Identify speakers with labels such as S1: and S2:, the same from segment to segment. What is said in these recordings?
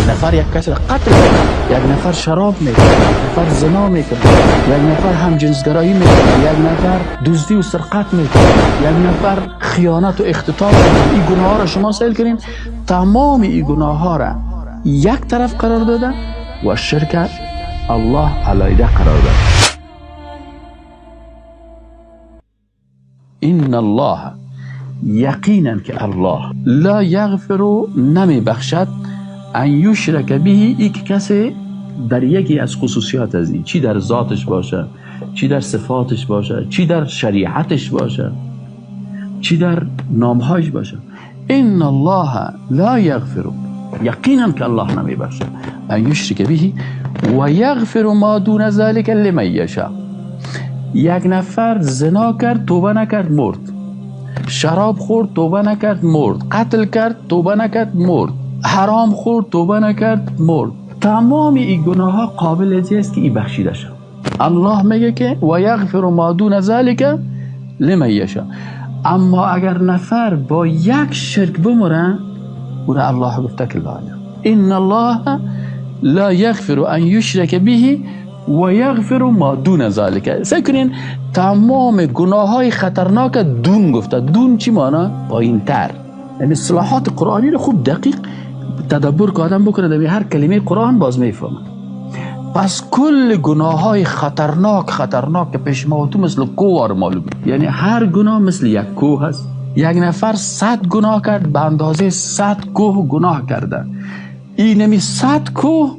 S1: نفر یک کس را قتل میکنه، یک نفر شراب میکنه، یک نفر زنا میکنه، یک نفر همجنسگرایی میکنه، یک نفر دزدی و سرقت میکنه، یک نفر خیانت و اختطاف میکنه. این گناه ها را شما سهل کنین، تمام این گناه ها را یک طرف قرار داده و شرک الله علیه قرار داده. ان الله، یقینا که الله لا یغفر نمی بخشد ان یشرک به، ای که کسی در یکی از خصوصیات از این، چی در ذاتش باشه، چی در صفاتش باشه، چی در شریعتش باشه، چی در نامهایش باشه، ان الله لا یغفر، یقینا که الله نمی بخشد ان یشرک به و یغفر ما دون ذلک لمن یشاء. یک نفر زنا کرد توبه نکرد مرد، شراب خورد توبه نکرد مرد، قتل کرد توبه نکرد مرد، حرام خورد توبه نکرد مرد. تمام این گناه ها قابل است که این بخشیده شد. الله میگه که و یغفر ما دون ذلک لمن یشاء. اما اگر نفر با یک شرک بمره، اون الله گفته که لا، ان الله لا یغفر ان یشرک به و یغفر ما دون ذلک. سکنین تمام گناه های خطرناک دون گفته. دون چی معنی؟ پایین تر. یعنی اصطلاحات قرآنی رو خوب دقیق تدبر که آدم بکنه در هر کلمه قرآن باز میفهمه. پس کل گناه های خطرناک که پیش ما تو مثل کوه معلوم، یعنی هر گناه مثل یک کوه هست. یک نفر 100 گناه کرد به اندازه 100 کوه گناه کرده. این نمی 100 کوه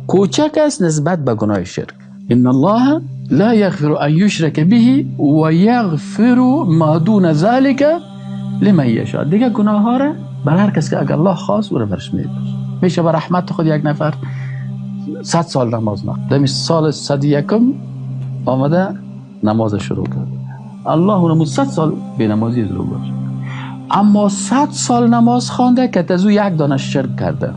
S1: کوچک است نسبت به گناه شرک. ان الله لا یغفر ان یشرک به و یغفر ما دون ذلک لمن یشاء. دیگه گناه ها را بر هر کس که اگر الله خواست او را برش میبخشه. میشه به رحمت خود یک نفر 100 سال نماز نخوند، در سال 101 آمده نماز شروع کرد، الله اونم 100 سال به نمازی رو گذاشت. اما 100 سال نماز خوانده که از او یک دانه شرک کرده.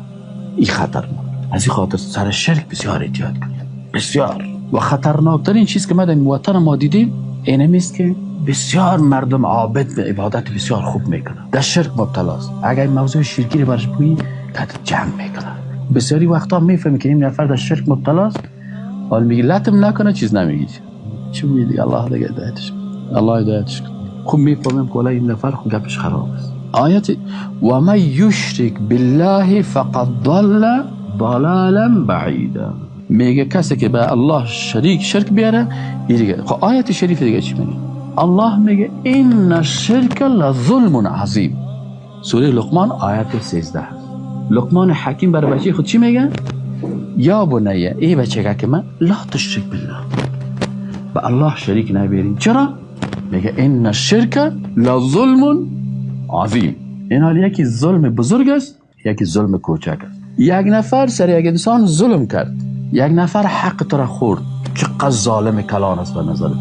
S1: این خطرناک. از این خاطر سر شرک بسیار احتیاط کنید، بسیار. و خطرناکترین چیز که ما در وطن ما دیدیم اینم است که بسیار مردم عابد به عبادت بسیار خوب میکنن، در شرک مبتلاست. اگر این موضوع شرکی رو برش بگویی که جمع میکنن. بسیاری وقتا میفهمی که این نفر در شرک مبتلاست، حال میگی لطم نکنه چیز نمیگی. چی میگی؟ الله دیگه هدایتش، الله هدایتش. خوب میفهمیم که این نفر خود گپش خراب است. آیت و من یشرک بالله فقد ضل ضلالا بعیدا. میگه کسی که به الله شرک بیاره دیگه. خب آیت شریف دیگه چی میگه؟ الله میگه ان الشرک لظلم عظیم. سوره لقمان آیت 13. لقمان حکیم برای بچه خود چی میگه؟ یا بنیه، ای بچه که من لا تشرک بالله، به الله شریک نبیرین. چرا؟ میگه ان الشرک لظلم عظیم. این حال یکی ظلم بزرگ است، یکی ظلم کوچک است. یک نفر سر یک انسان ظلم کرد، یک نفر حق تو را خورد، چقدر ظالم کلان است به نظر تو.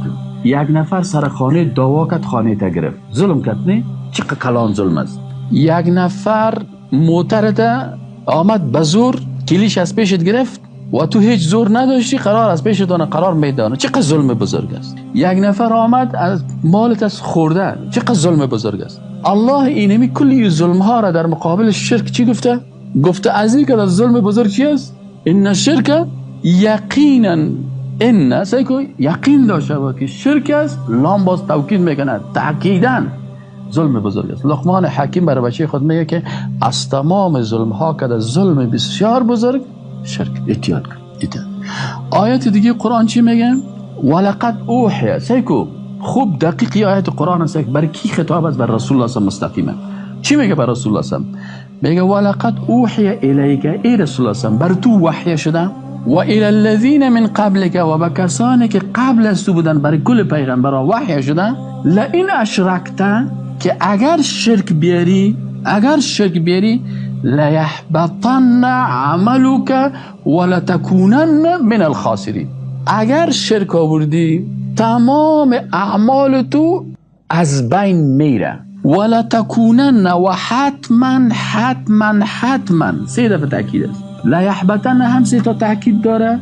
S1: یک نفر سر خانه دعوا کرد، خانه تا گرفت، ظلم کرد نه؟ چقدر کلان ظلم است. یک نفر موترت آمد به زور کلیش از پیشت گرفت و تو هیچ زور نداشتی، قرار از پیشت دانه قرار میدانه، چقدر ظلم بزرگ است. یک نفر آمد از مالت از خورده، چقدر ظلم بزرگ است. الله اینمی کلی ظلم ها را در مقابل شرک چی گفته؟ گفته از این که از ظلم بزرگ چی است؟ ان الشرک یقینا، ان سیکو یقین داشته با که شرک است، لام باز توکید میکنه، تاکیداً ظلم بزرگ است. لقمان حکیم برای بچه خود میگه که از تمام ظلم ها که ظلم بسیار بزرگ شرک. احتیاط کن. آیت دیگه قرآن چی میگه؟ ولقد اوحی. سیکو خوب دقیقی آیت قرآن است. برای کی خطاب است؟ بر رسول الله صلی الله علیه و مستقیما. چی میگه بر رسول الله صلی الله علیه و میگه ولقد اوحی الیک، ای رسول الله صلی الله علیه و بر تو وحی شده، و الی الذین من قبلک، و به کسانی که قبل از تو بودن، برای کل پیغمبران وحی شده، لئن اشرکت، که اگر شرک بیاری لیحبطن عملک ولتکونن من الخاسرین. اگر شرک آوردی تمام اعمال تو از بین میره. ولتکونن، و حتما 3 دفعه تاکید است. لیحبطن هم 3 تا تاکید داره،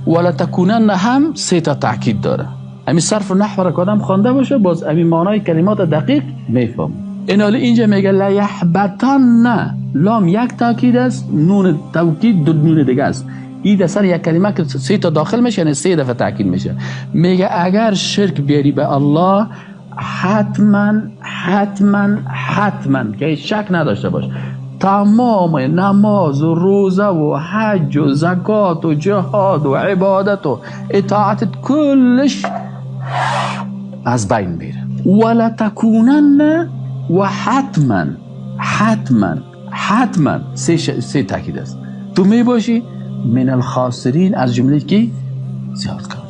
S1: ولتکونن هم 3 تا تاکید داره. همین صرف و نحو را که آدم خوانده باشه باز همین معنای کلمات دقیق میفهم. این حالی اینجا میگه لیحبطن، لام یک تاکید است، نون توکید دو نون دیگه است. این در سر یک کلمه که 3 تا داخل میشه یعنی 3 دفعه تاکید میشه. میگه اگر شرک بیاری به الله حتما که شک نداشته باش تمام نماز و روزه و حج و زکات و جهاد و عبادت و اطاعت کلش از بین میره. ولا تکونن و حتما 3 تاکید است، تو می باشی من الخاسرین، از جمله که زیاد کن.